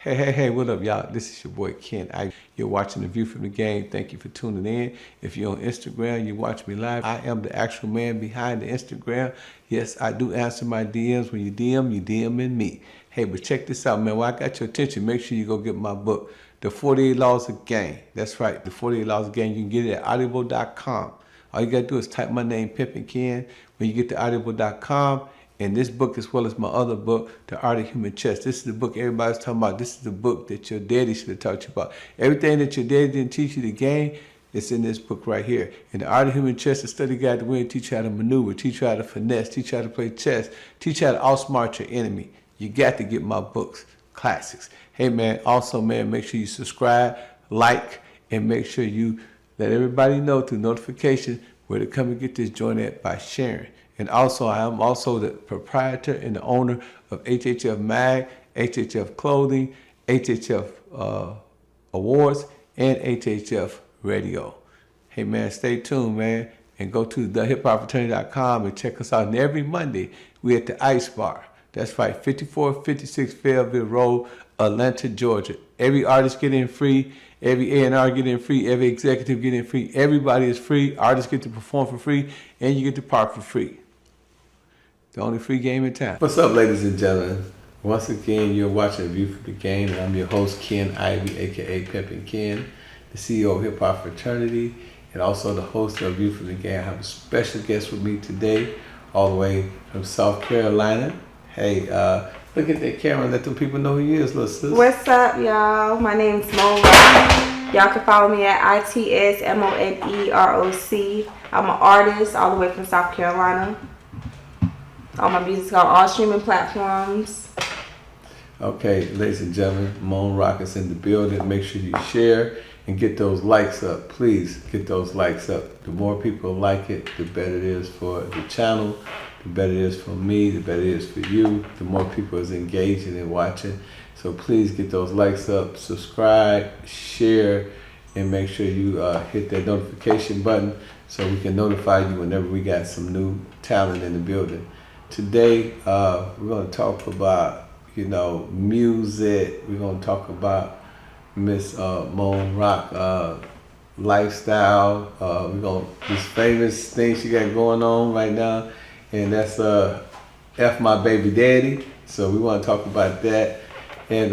Hey, what up, y'all? This is your boy Ken. You're watching The View from the Game. Thank you for tuning in. If you're on Instagram, you watch me live. I am the actual man behind the Instagram. Yes, I do answer my DMs. When you DMing me. Hey, but check this out, man. While I got your attention, make sure you go get my book, The 48 Laws of Game. That's right, The 48 Laws of Game. You can get it at audible.com. All you got to do is type my name, Pimpin' Ken. When you get to audible.com, and this book, as well as my other book, The Art of Human Chess. This is the book everybody's talking about. This is the book that your daddy should have taught you about. Everything that your daddy didn't teach you the game, it's in this book right here. In The Art of Human Chess, the study guide to win, teach you how to maneuver, teach you how to finesse, teach you how to play chess, teach you how to outsmart your enemy. You got to get my books, classics. Hey, man, also, man, make sure you subscribe, like, and make sure you let everybody know through notification where to come and get this joint at by sharing. And also, I am also the proprietor and the owner of HHF Mag, HHF Clothing, HHF Awards, and HHF Radio. Hey, man, stay tuned, man, and go to thehiphopfraternity.com and check us out. And every Monday, we at the Ice Bar. That's right, 5456 Fayetteville Road, Atlanta, Georgia. Every artist get in free. Every A&R get in free. Every executive get in free. Everybody is free. Artists get to perform for free, and you get to park for free. The only free game in town. What's up, ladies and gentlemen? Once again, you're watching View from the Game, and I'm your host, Ken Ivy, a.k.a. Pimpin' Ken, the CEO of Hip Hop Fraternity, and also the host of View from the Game. I have a special guest with me today, all the way from South Carolina. Hey, look at that camera. Let them people know who you is, little sis. What's up, y'all? My name's Mo. Y'all can follow me at ITSMONEROC. I'm an artist all the way from South Carolina. All my music's on all streaming platforms. Okay, ladies and gentlemen, Moan Rock is in the building. Make sure you share and get those likes up. Please get those likes up. The more people like it, the better it is for the channel, the better it is for me, the better it is for you, the more people is engaging and watching. So please get those likes up, subscribe, share, and make sure you hit that notification button so we can notify you whenever we got some new talent in the building. Today, we're going to talk about, music. We're going to talk about Miss Moan Rock lifestyle. We're going to, this famous thing she got going on right now, and that's F My Baby Daddy. So we want to talk about that. And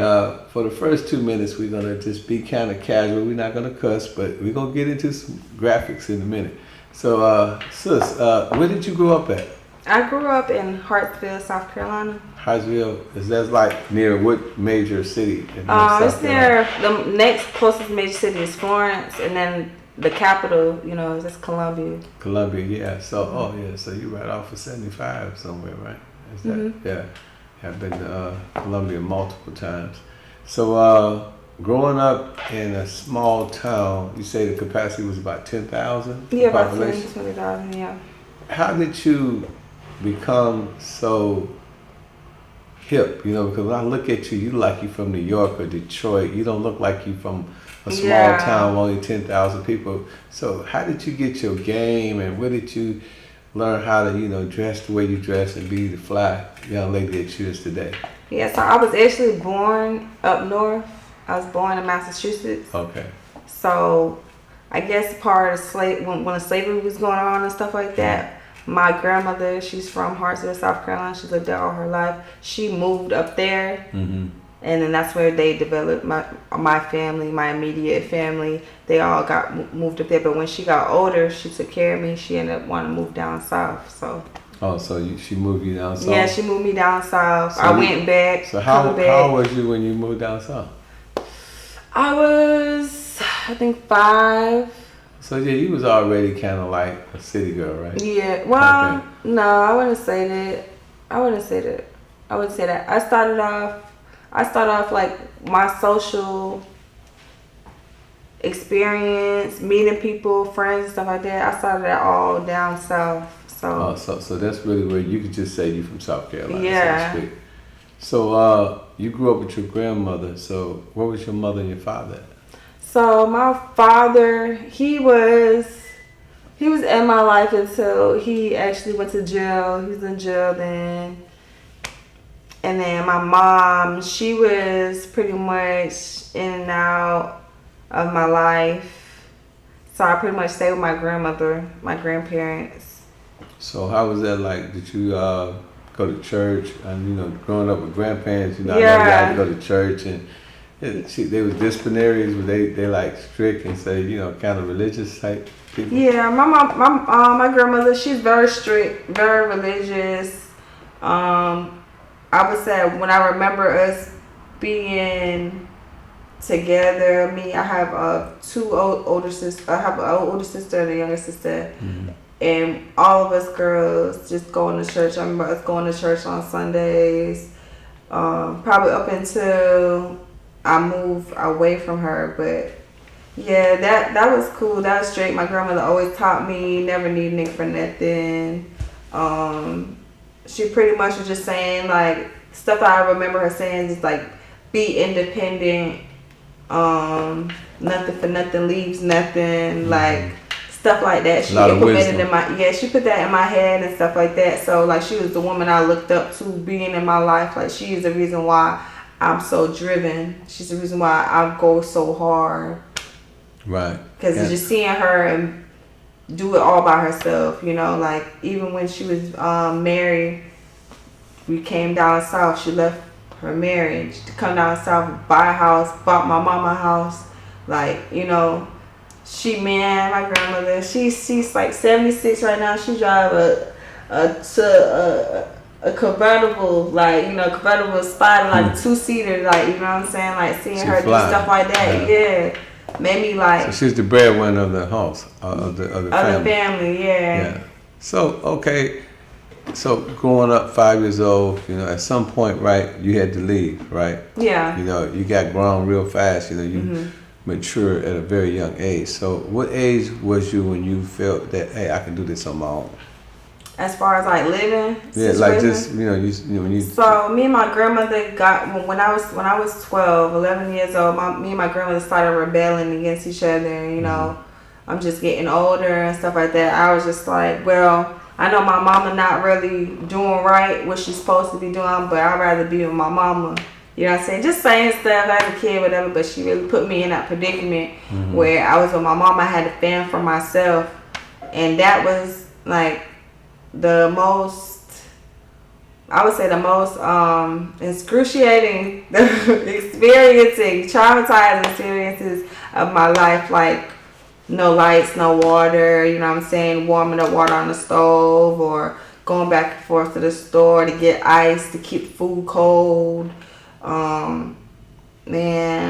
for the first 2 minutes, we're going to just be kind of casual. We're not going to cuss, but we're going to get into some graphics in a minute. So, sis, where did you grow up at? I grew up in Hartsville, South Carolina. Hartsville, is that like near what major city? It's near, the next closest major city is Florence, and then the capital, is Columbia. Columbia, yeah. So, so you're right off of 75 somewhere, right? Is that, yeah. I've been to Columbia multiple times. So, growing up in a small town, you say the capacity was about 10,000? Yeah, about 20,000, yeah. How did you become so hip, because when I look at you, you like you from New York or Detroit. You don't look like you from a small town with only 10,000 people. So how did you get your game, and where did you learn how to, dress the way you dress and be the fly young lady that you is today? Yeah, so I was actually born up north. I was born in Massachusetts. Okay. So I guess part of when slavery was going on and stuff like that, my grandmother, she's from Hartsville, South Carolina. She's lived there all her life. She moved up there, and then that's where they developed my family, my immediate family. They all got moved up there. But when she got older, she took care of me. She ended up wanting to move down south. So. Oh, so she moved you down south? Yeah, she moved me down south. So I went back. So how old was you when you moved down south? I was, I think 5. So yeah, you was already kind of like a city girl, right? Yeah. Well, no, I wouldn't say that. I wouldn't say that. I started off like my social experience, meeting people, friends, and stuff like that. I started that all down south. So. So that's really where you could just say you from South Carolina. Yeah. So to speak. So you grew up with your grandmother. So where was your mother and your father at? So my father, he was in my life until he actually went to jail. He was in jail then. And then my mom, she was pretty much in and out of my life. So I pretty much stayed with my grandmother, my grandparents. So how was that like? Did you go to church? And growing up with grandparents, I know you Yeah. had to go to church, and they was disciplinaries. Were they like strict and say kind of religious type people? Yeah, my grandmother, she's very strict, very religious. I would say when I remember us being together, I have two older sisters. I have an older sister and a younger sister, and all of us girls just going to church. I remember us going to church on Sundays, probably up until I moved away from her. But yeah, that was cool. That was straight. My grandmother always taught me never need Nick for nothing. She pretty much was just saying like stuff that I remember her saying is like be independent. Nothing for nothing leaves nothing. Like stuff like that. She implemented in my she put that in my head and stuff like that. So like she was the woman I looked up to being in my life. Like she is the reason why I'm so driven. She's the reason why I go so hard. Right. Because just seeing her and do it all by herself, like even when she was married, we came down south. She left her marriage to come down south, buy a house, bought my mama a house. Like, my grandmother, she's like 76 right now. She drive a convertible, like, convertible Spider, like a 2-seater, like, you know what I'm saying? Like seeing her do stuff like that, yeah. Made me like. So she's the breadwinner of the house, of the family, yeah. So okay, so growing up 5 years old, at some point, right, you had to leave, right? Yeah. You got grown real fast. You mature at a very young age. So what age was you when you felt that hey, I can do this on my own? As far as like living, yeah, like just when you. So me and my grandmother got when I was 12, 11 years old. Me and my grandmother started rebelling against each other. I'm just getting older and stuff like that. I was just like, well, I know my mama not really doing right what she's supposed to be doing, but I'd rather be with my mama. You know what I'm saying? Just saying stuff as a kid, whatever. But she really put me in that predicament where I was with my mom. I had to fend for myself, and that was like the most, I would say the most excruciating traumatizing experiences of my life. Like no lights, no water, you know what I'm saying, warming up water on the stove or going back and forth to the store to get ice to keep food cold. Man,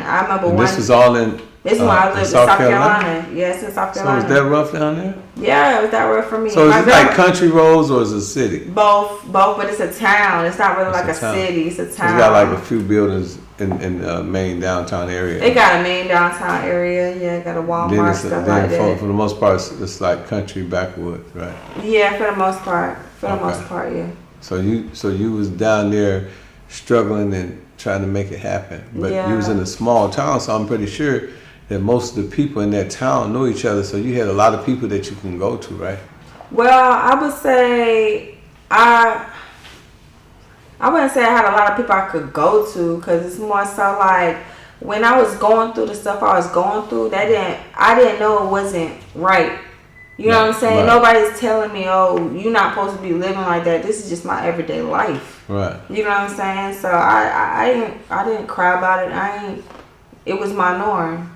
I remember and this was all in. This is when I lived in South Carolina. Yes, in South Carolina. So was that rough down there? Yeah, it was that rough for me. So is it like country roads or is it a city? Both, but it's a town. It's not really like a city. It's a town. It's got like a few buildings in the main downtown area. It got a main downtown area. Yeah, it got a Walmart, stuff like that. For the most part, it's like country backwoods, right? Yeah, for the most part. Yeah. So you was down there struggling and trying to make it happen, but you was in a small town, so I'm pretty sure that most of the people in that town know each other, so you had a lot of people that you can go to, right? Well, I would say I wouldn't say I had a lot of people I could go to, because it's more so like when I was going through the stuff I was going through, I didn't know it wasn't right. You know what I'm saying? Right. Nobody's telling me, oh, you're not supposed to be living like that. This is just my everyday life. Right. You know what I'm saying? So I didn't cry about it. It was my norm.